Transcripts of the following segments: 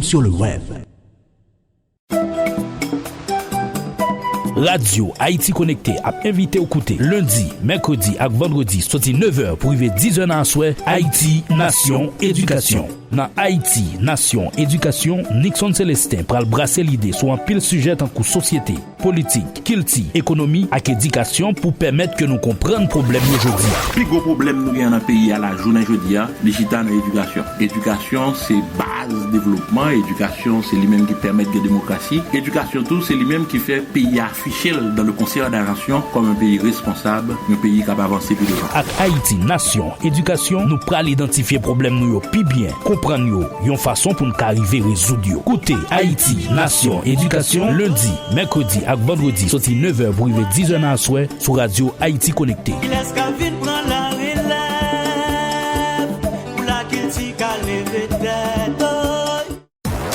sur le web. Radio Haïti Connecté a invité au côté lundi, mercredi et vendredi, sorti 9h pour arriver 10h dans soir, Haïti Nation Éducation. Dans Haïti Nation Éducation, Nixon Célestin pral brasser l'idée sur un pile sujet en coup société, politique, culture, économie et éducation pour permettre que nous comprenions le problème aujourd'hui. Le plus gros problème nous avons dans le pays à la journée aujourd'hui, digital et éducation. Éducation, c'est base développement. Éducation, c'est lui-même qui permet de la démocratie. Éducation, tout, c'est lui-même qui fait pays afficher dans le concert des nations comme un pays responsable, un pays capable d'avancer plus devant. Avec Haïti Nation Éducation, nous pral identifier problème nous plus bien, comprendre une façon pour nous arriver à résoudre. Côté Haïti Nation Éducation, lundi, mercredi et vendredi, sorti 9h pour arriver 10h dans la soirée sur Radio Haïti Connecté.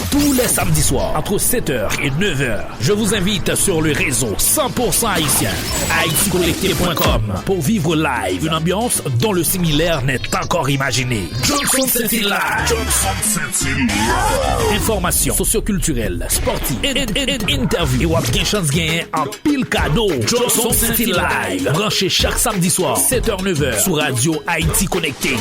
Tous les samedis soirs, entre 7h et 9h, je vous invite sur le réseau 100% haïtien, haïticonnecté.com, pour vivre live une ambiance dont le similaire n'est encore imaginé. Johnson City Live. Informations socioculturelles, sportives, interviews et wap gen chance gagner en pile cadeau. Johnson City Live. Branchez chaque samedi soir, 7h-9h, sur Radio Haïti Connecté.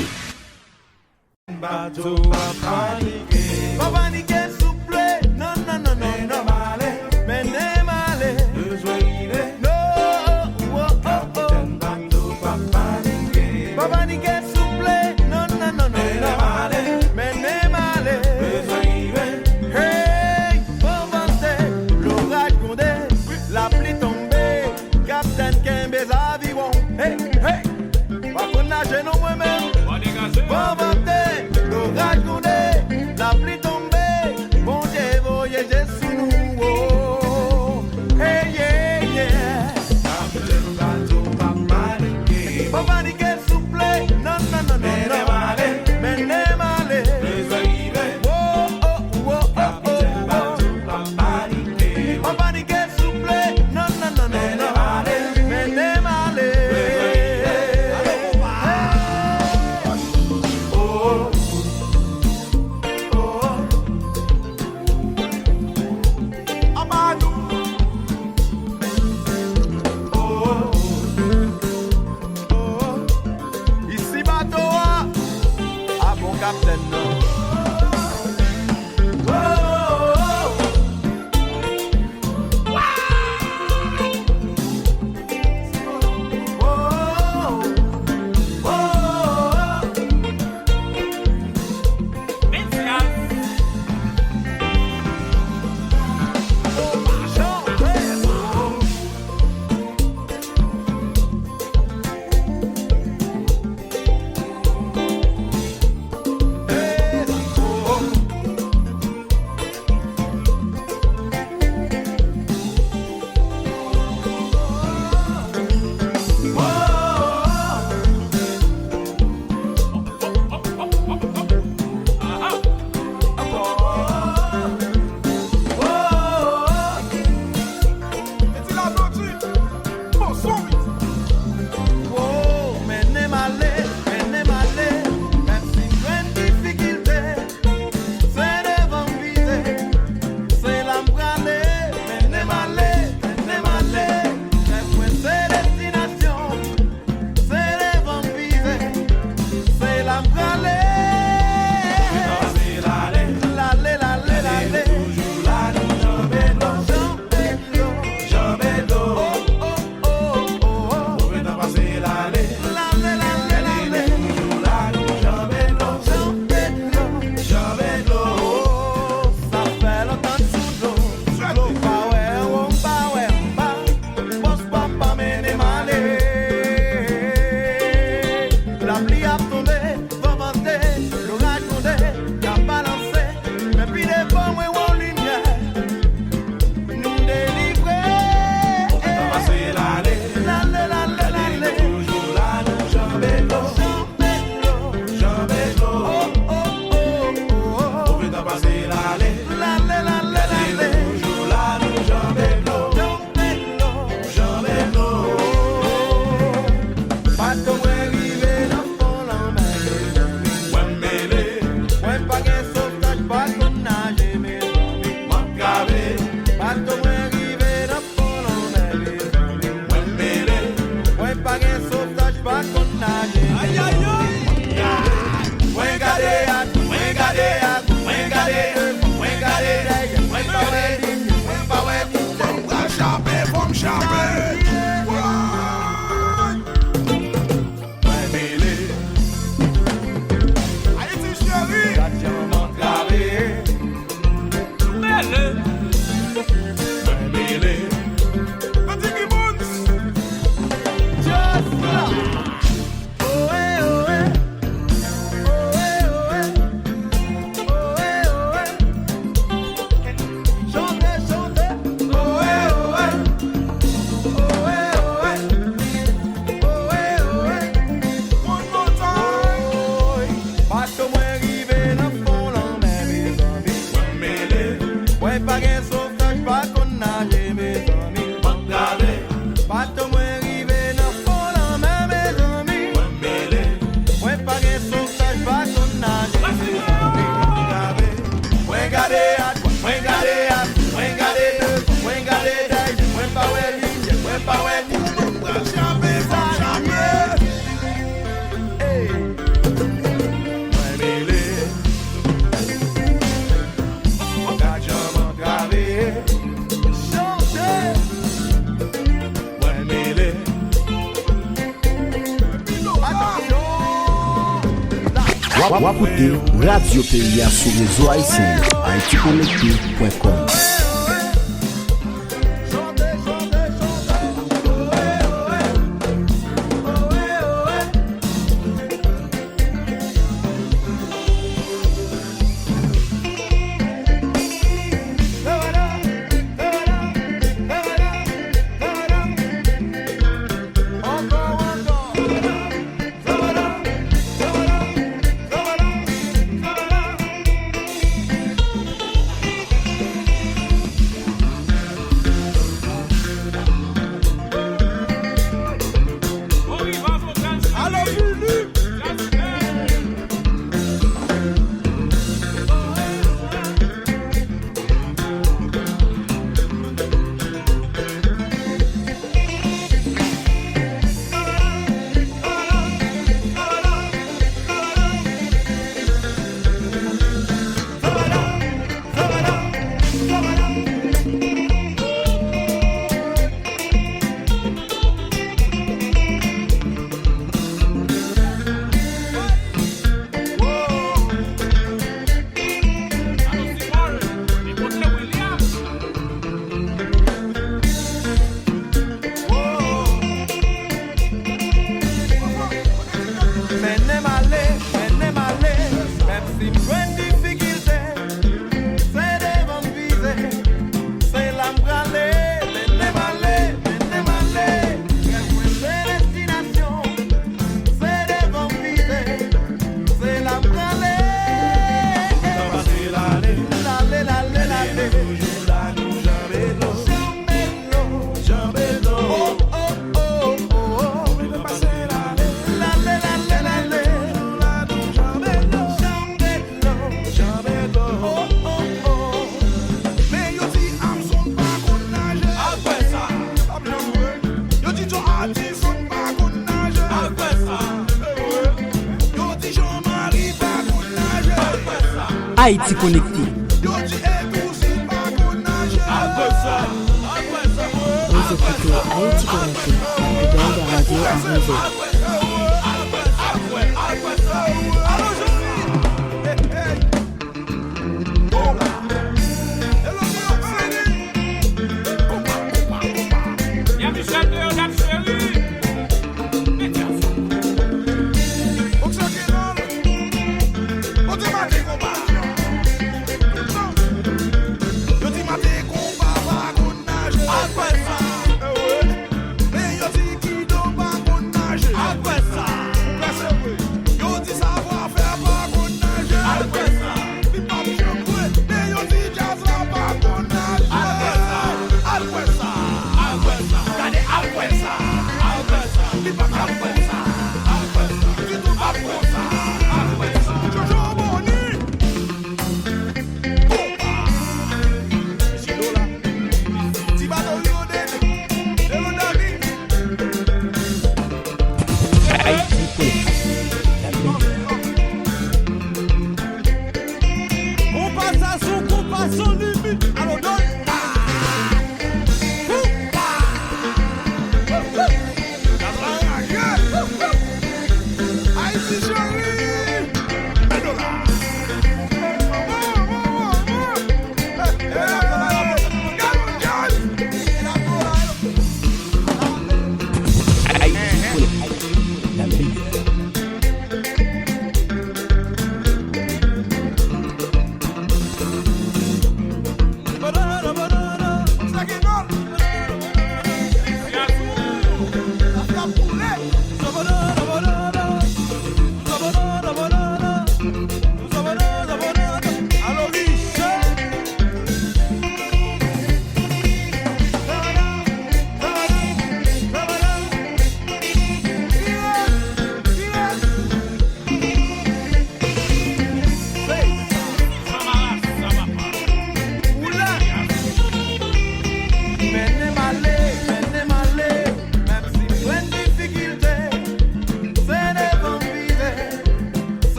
When pa gen sauvetage, pa kon nage. Mwen pa gen sauvetage, pa kon nage, mes amis. Mwen gade, bato mwen rive nan fond la mer, mes amis. Mwen mele, mwen pa gen sauvetage, pa kon nage, mes amis. Mwen gade at, mwen gade at, mwen gade deux, mwen gade daï, mwen pa wè ligne, mwen pa wè ligne. Wapote Radio PIA sur les haïtiens haïticonnecté.com. Haïti Connecté. Vous écoutez Haïti Connecté, le bel de radio arrivé.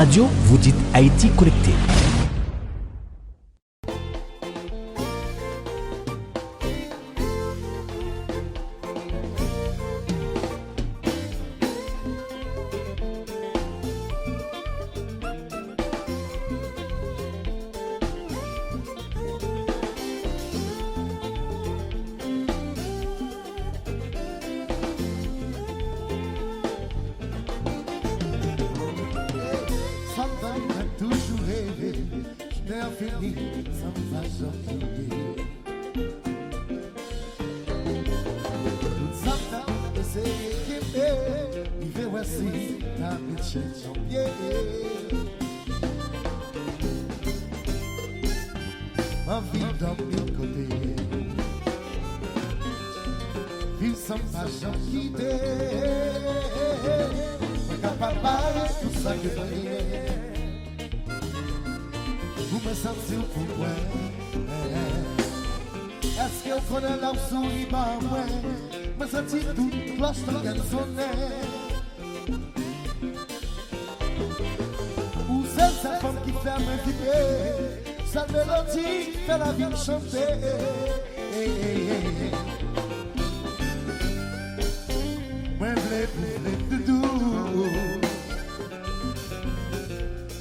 Radio, vous dites Haïti connecté.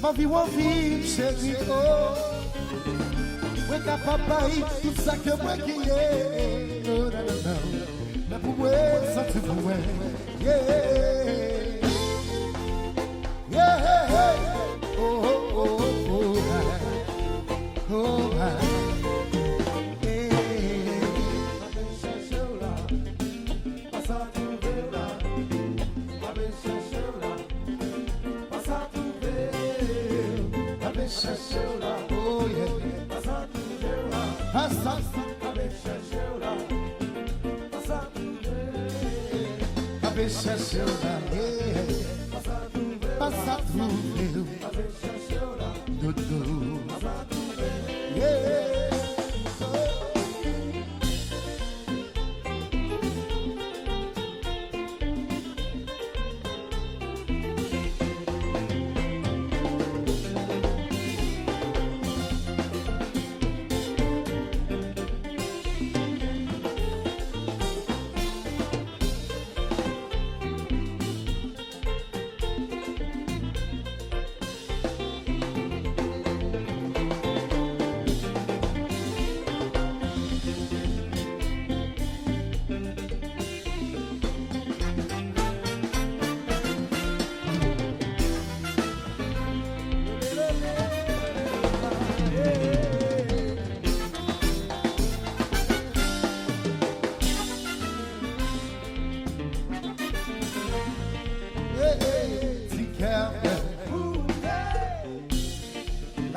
Ma vie on vit chérie oh ouais papa tout ça que moi qui est oh non non non mais pour moi ça tu pour moi yeah yeah oh oh oh oh oh oh yeah passa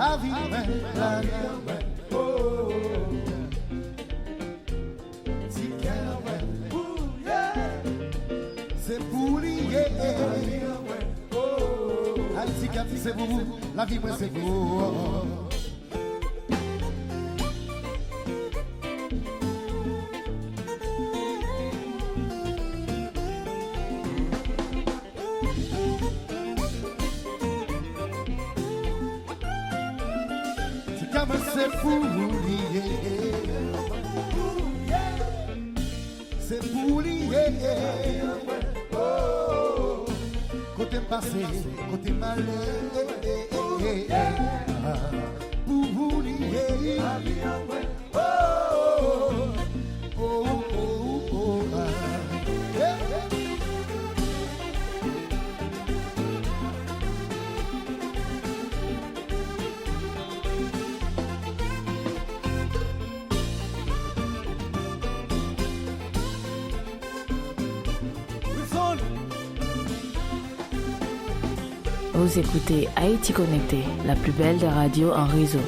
la vie oh si c'est pour lier Haïti c'est pour vous la vie c'est pour c'est pour lier, c'est pour lier. Oh, côté passé, côté malé, pour vous lier. Oh, oh, oh, oh, Vous écoutez Haïti Connecté, la plus belle des radios en réseau.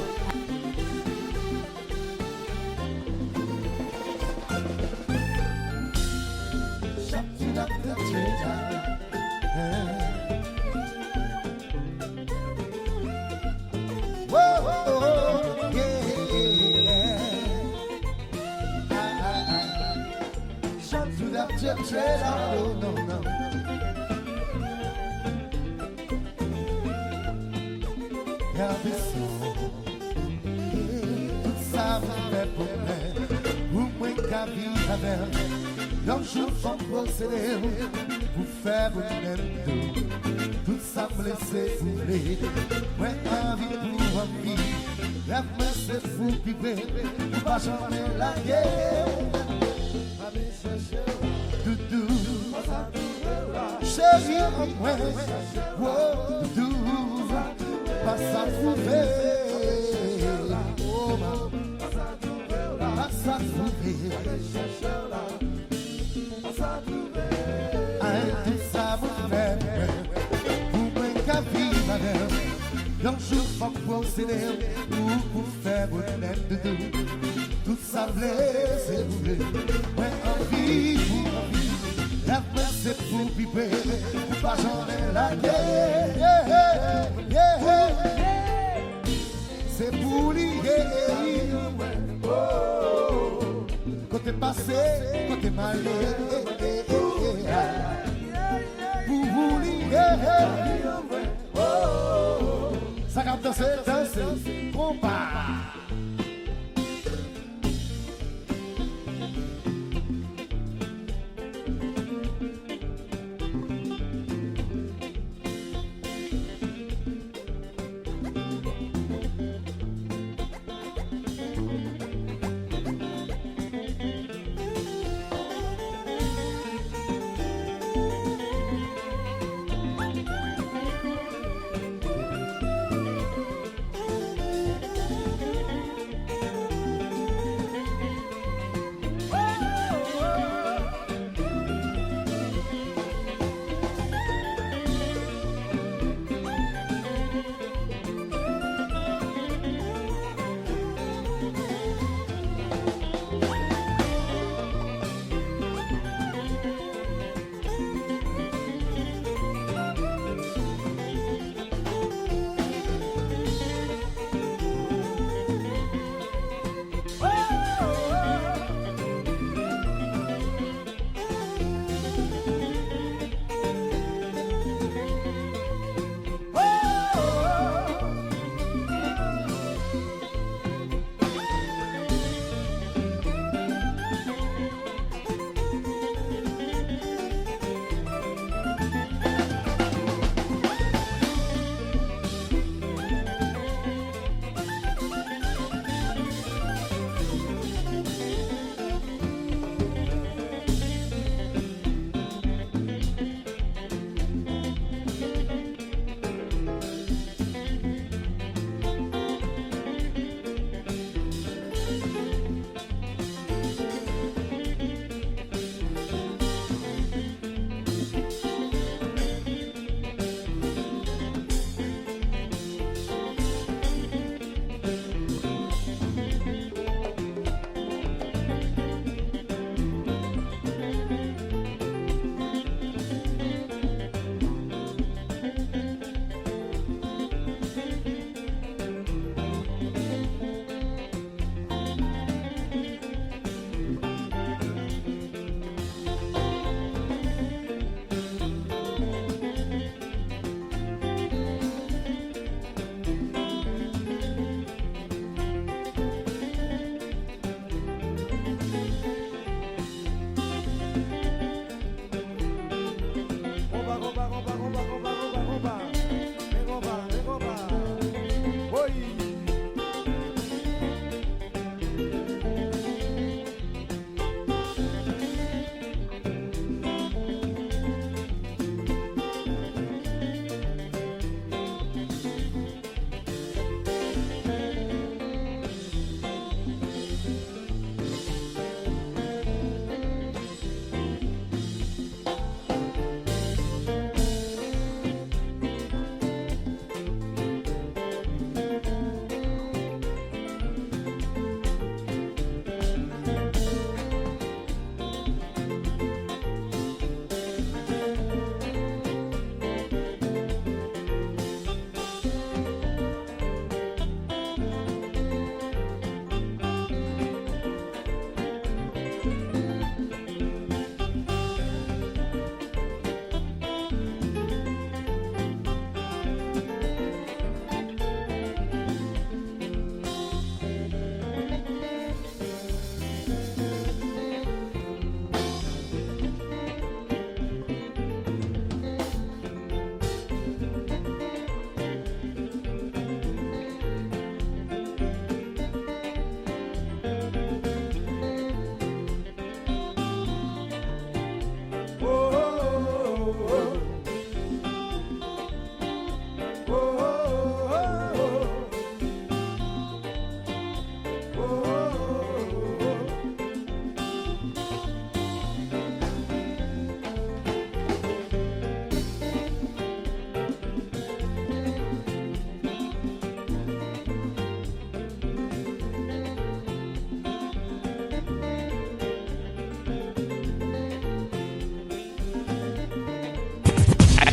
ambition. Tout ça me fait problème. Ou moins qu'à vivre avec. Un jour, faut procéder pour faire vous-même tout. Tout ça me laisse fouler. Moi, envie pour envie. Rêve-moi, c'est fou, piper. Pour pas jamais la guerre. Doudou. Chérie, en moi. Oh, doudou. Pas ça trouver. Oh, pas ça trouver. Tout ça vous fait pour moi qu'à vivre avec. Un jour faut procéder pour faire bonheur de tout. Tout ça blesse brûler. Moi envie pour envie. La main c'est pour piper. Pour pas j'en ai la guerre. C'est pour lier. Côté passé, côté malé. Ça capte danser, combat.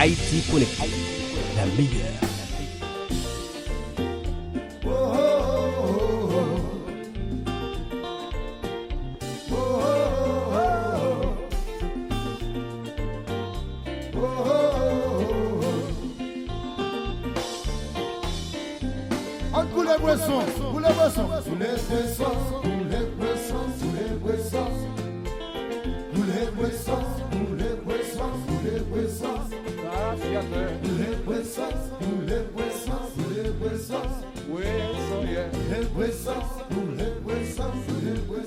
Haïti Connecté, la meilleure. Pour les boissons, pour les boissons, pour les boissons, pour les boissons, pour les boissons, pour les boissons, pour les boissons, pour les boissons, pour les boissons, pour les boissons, pour les boissons, les boissons, pour les boissons, pour les boissons, pour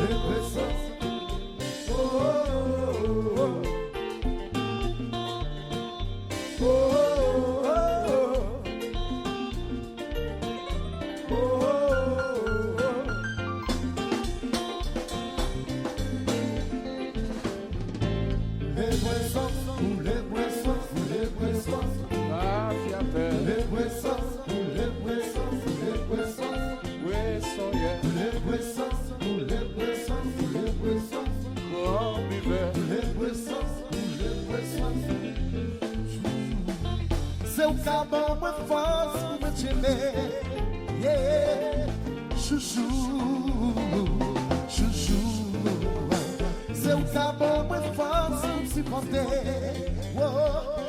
les boissons. Oh oh oh oh. C'est au cabot moi force pour me t'aimer, yeah, chouchou, chouchou. C'est au cabot moi force pour me supporter, oh,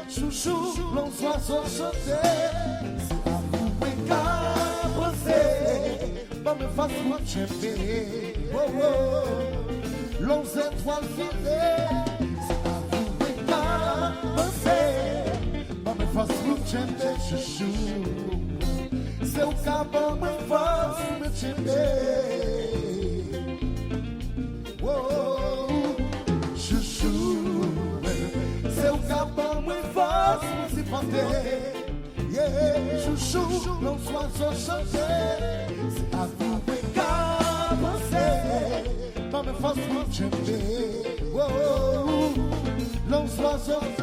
chouchou, l'on soit sans chanter. C'est à vous qu'à penser, pas me fasse pour t'aimer, oh, oh, l'on étoiles filées. C'est à vous qu'à penser, pas me fasse pour t'aimer, chouchou. C'est au cabot moi force pour me t'aimer, oh, chouchou. C'est au cabot moi force pour s'y porter, yeah, chouchou, l'on soit sans chanter. C'est à vous qu'à penser, pas me fasse pour t'aimer, oh, l'on soit sans chanter.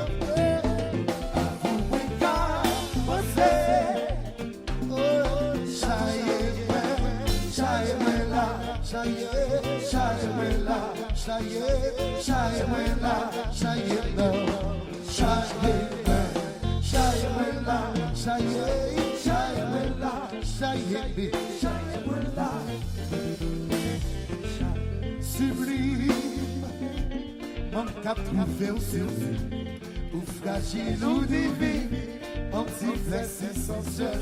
Sublime, mon cap trouvé au survie, ou fragile ou divine, en petit flex essentiel.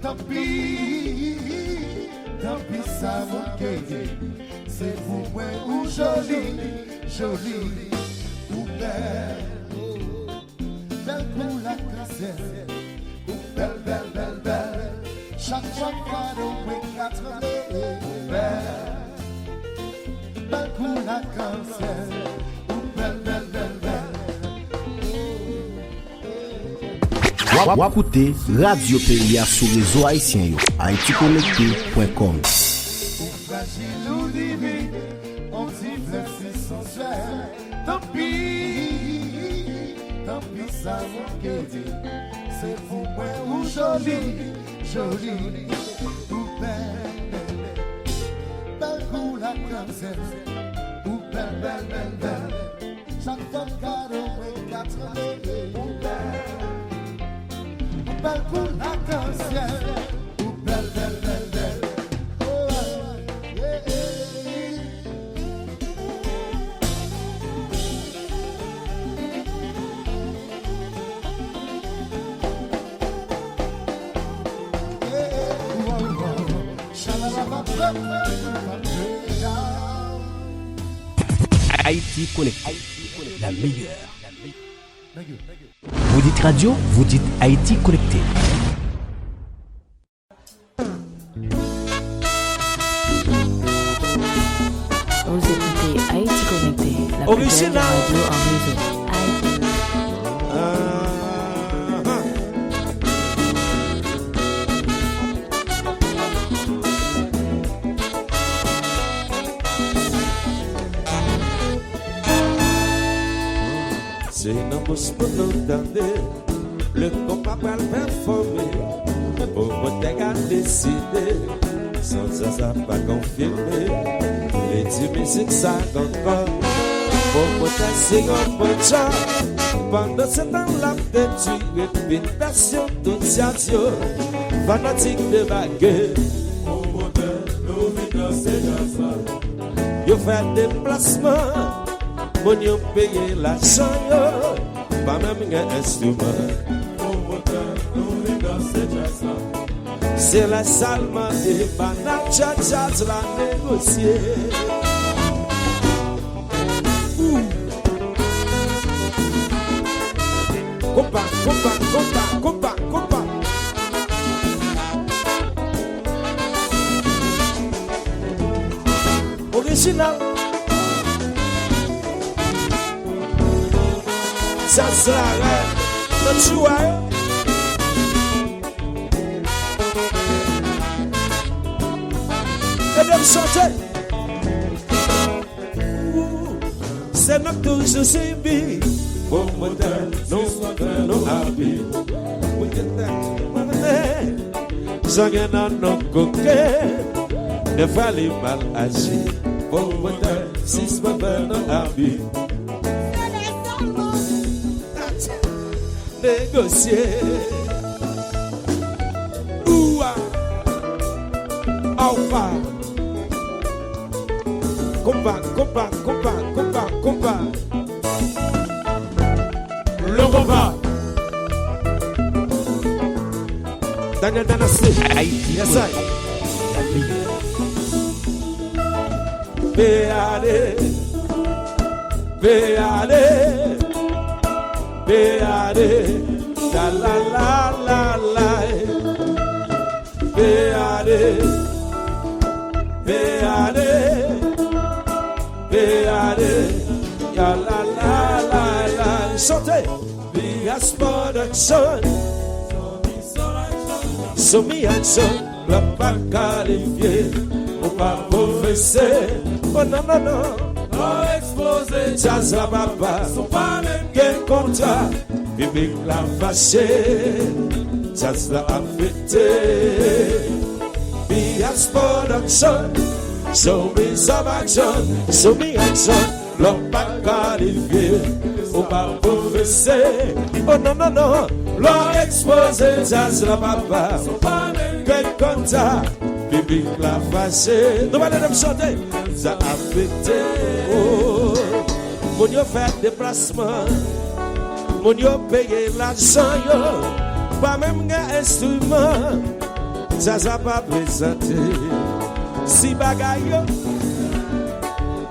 Tant pis, ça m'a guéri. C'est pour moi ou joli, joli, ou belle, belle pour la cassette, ou belle, belle, belle, belle. Chaque fois qu'on a quatre années, ou belle, belle pour la cassette, ou belle, belle, belle, belle. Wakoute Radio PIA sur réseau haïtien yo, haïticonnecté.com. Tant pis, ça m'a guéri. C'est pour moi ou joli, joli, ou belle, belle pour la cancel, ou belle, belle, belle, belle. Chaque fois cadeau, quatre années, ou belle pour la cancel, ou belle, belle, belle, belle. Oh, yeah, Haïti Connecté, la meilleure. Vous dites radio, vous dites Haïti Connecté. Vous écoutez Haïti Connecté, la plus belle radio en réseau. C'est une embauche pour nous donner, le compas va le performer. Au côté à décider, sans ça pas confirmer. Les 10 musiques ça encore, au côté c'est un bon job. Pendant ce temps, la peinture, réputation, tout ça, fanatique de baguette. Yo fait déplacement, mon yo paye l'argent, pas même un instrument. C'est la salma et banane, jazz la négocier. Compa. Original. Ça sera le choix. Et de chanter. C'est notre tour, je suis bien. Pour moi, non, happy. We get that. J'en non coquet. Ne fallait mal agir. Pour moi, si c'est pas non happy. Négocier. Ouah. Alpha. Combat. Le combat. Daniel Danassi. Yes, I. Béalé. La la la la la. Béalé. Ya la la la la. Chantez. Bias production. Somi action. Le pas qualifié. Ou pas professeur. Oh non. Oh exposé. Jazz la papa. Son pas même qu'un contrat. Public la fâché. Jazz la affecté. Bias production. Somi action. L'homme pas qualifié, ou pas professeur. Oh non, l'homme exposé, jazz la papa. Quel contact, public la fâché. Nous allons chanter, ça a affecté. Oh, mon yo fait déplacement, mon yo paye l'argent, yo. Pas même un instrument, ça n'a pas présenté. Si bagaille,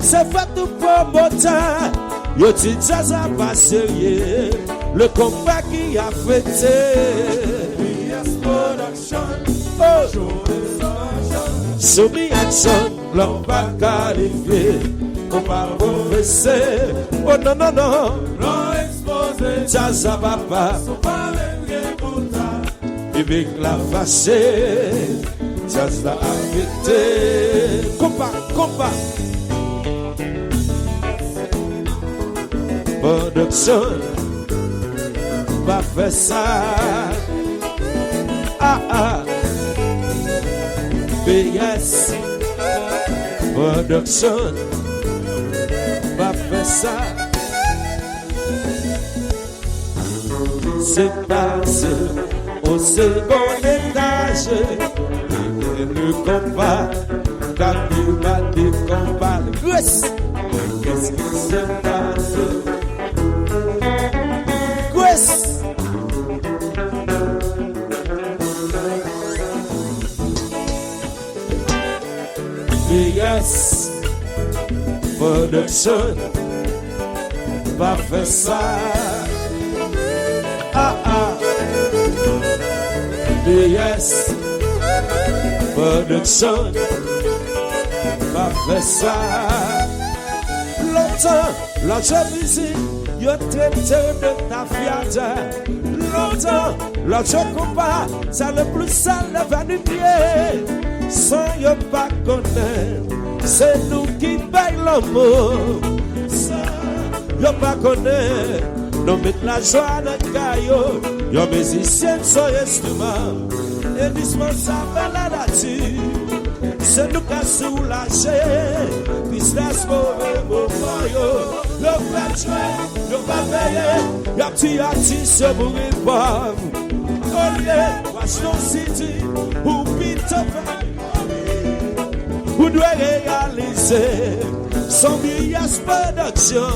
c'est fait tout pour mon temps. Yo dit ça pas sérieux. Le combat qui a fêté. Yes, production. Oh, Soumi action. L'homme pas qualifié. On va professeur. Oh non. L'homme exposé. Jazz à papa. Son pas même contact. Public la fâché. Jazz la affecté. Combat. Production, va faire ça. BS, production, va faire ça. C'est passé au second étage. Et le combat, quand il va des combats, qu'est-ce qui se passe? Yes, production va faire ça. Yes, production va faire ça. Longtemps, l'argent musique, yo traité de ta fiata. Longtemps, l'argent combat, ça le plus sale le va du pied. Sans yo pas connaître, c'est nous qui baille l'amour. Sans yo pas connaître, nous mettons la joie dans le caillou. Yo musicien son instrument, indispensable à la nature. C'est nous qui soulagés, qui business mauvais moment yo. Le fait jouer, le pas payer. Y'a petit artiste pour répondre. Olé, Washington City, ou Peter Pan. Vous devez réaliser 100 milliards production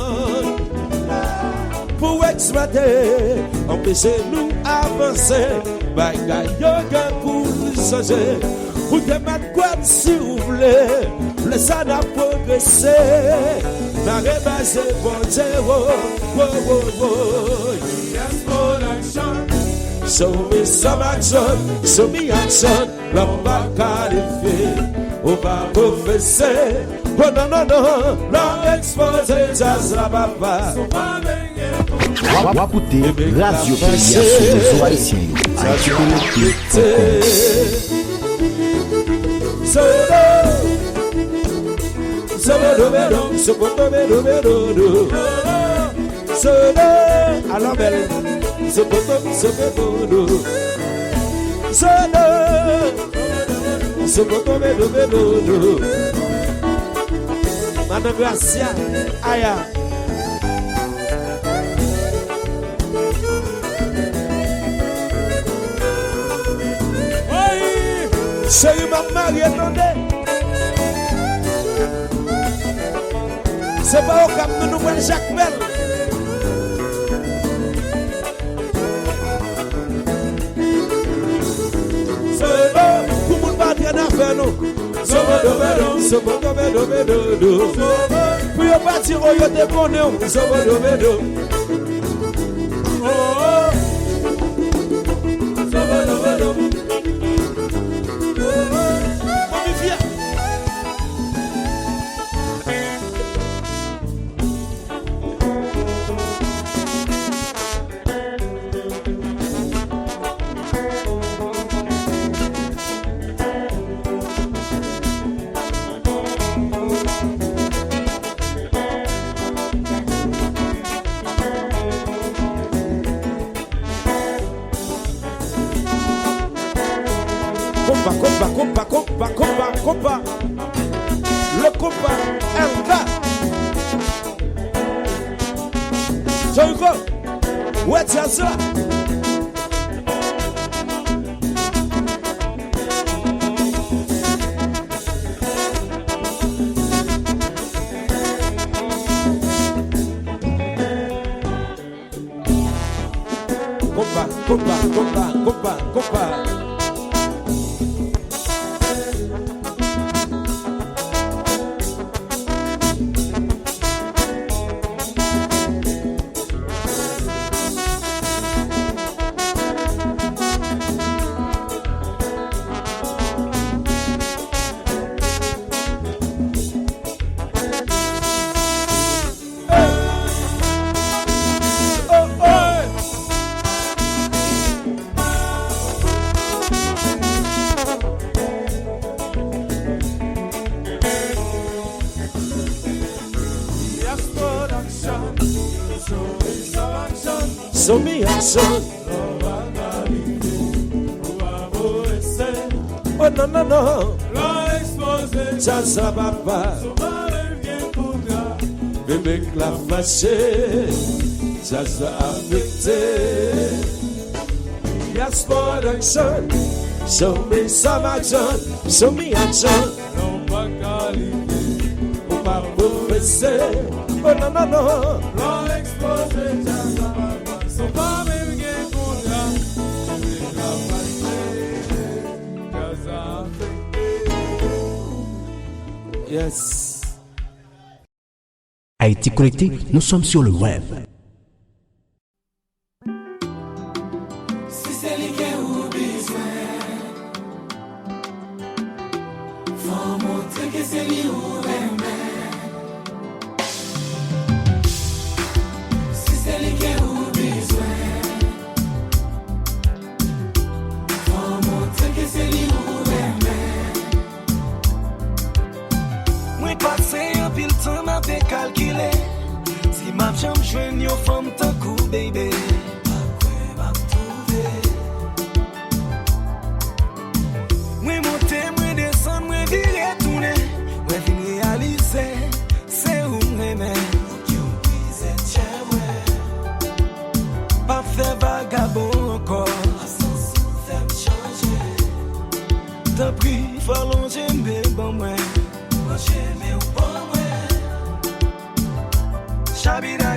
pour exploiter, empêcher nous avancer. Bagay yoga pour nous changer. Vous devez mettre quoi si vous voulez. Le ça n'a progressé. N'a rebassé bon zéro. Yes, production. Show me some action. Show me action. L'homme va qualifier. On va professer. Oh non, non, non. L'homme exposé. Jazz la papa. Wapoute Radio Péria sur les Haïtiens. Haïti connecté. À la belle. Madame Gracia, aya. Chérie, ma mari, attendez. C'est pas au cap de nous voir Jacques Bell. C'est bon, pour nous battre en affaire, nous. Pour y partir, on y a des bonheurs. Compa. Le compa, Elga. Joyko, où est-ce que ça? Compa. So me action. Oh non, non, non. Jazz la papa. Bébé la fâché. Jazz la affecté. Yes, production. Show me some action. Show me action. On va professer. Oh non, non, non. Yes. Haïti connecté, nous sommes sur le web. Si c'est lui qui ou besoin, faut montrer que c'est lui ou aimer. Si c'est lui qui ou besoin, faut montrer que c'est lui ou aimer. Moi passé un pile temps m'a fait calculer. Si ma jambe joigne yo femme tant coup baby. Moi monter, moi descendre, moi virer tourner. Moi venir t'en prie, fallons j'aimer bon moi. J'aimer bon moi. Chabira